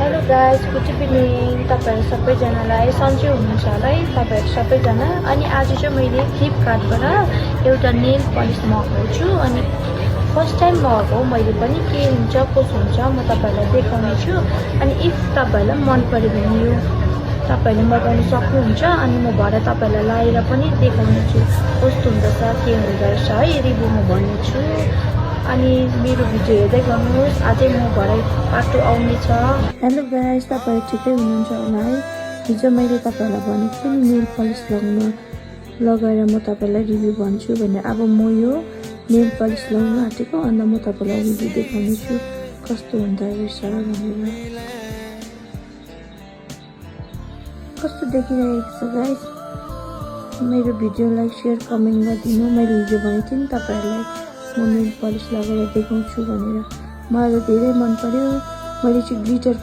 Hello guys, good evening. तपाईँहरू सबैजनालाई सन्चै हुनुहुन्छ होला है तपाईँहरू सबैजना। अनि आज चाहिँ मैले फ्लिपकार्टबाट एउटा नेल पलिस मगाएको छु। अनि फर्स्ट टाइम मगाएको हो मैले पनि, के हुन्छ कसो हुन्छ म तपाईँहरूलाई देखाउने छु। अनि इफ तपाईँहरूलाई मन पऱ्यो भने यो तपाईँहरूले मगाउनु सक्नुहुन्छ। अनि म भरे तपाईँहरूलाई लाएर पनि देखाउने छु कस्तो हुँदछ के हुँदो रहेछ है, रिभ्यू म भन्नेछु। अनि मेरो भिडियो हेर्दै गर्नुहोस्, अझै म भरे पाटो आउनेछ। हेलो गाइस, तपाईँहरू ठिकै हुनुहुन्छ होला है। हिजो मैले तपाईँहरूलाई भनेको थिएँ नि नेल पलिस लगाएर म तपाईँलाई रिभ्यू भन्छु भनेर। अब म यो नेल पलिस लगाउनु आँटेको, अन्त म तपाईँलाई रिभ्यू देखाउने छु कस्तो हुँदो रहेछ भनेर। कस्तो देखिरहेको छ गाइस, मेरो भिडियोलाई सेयर कमेन्ट गरिदिनु। मैले हिजो भनेको थिएँ नि तपाईँहरूलाई म नेल पलिस लगाएर देखाउँछु भनेर। मलाई धेरै मन पर्यो। मैले चाहिँ ग्लिटर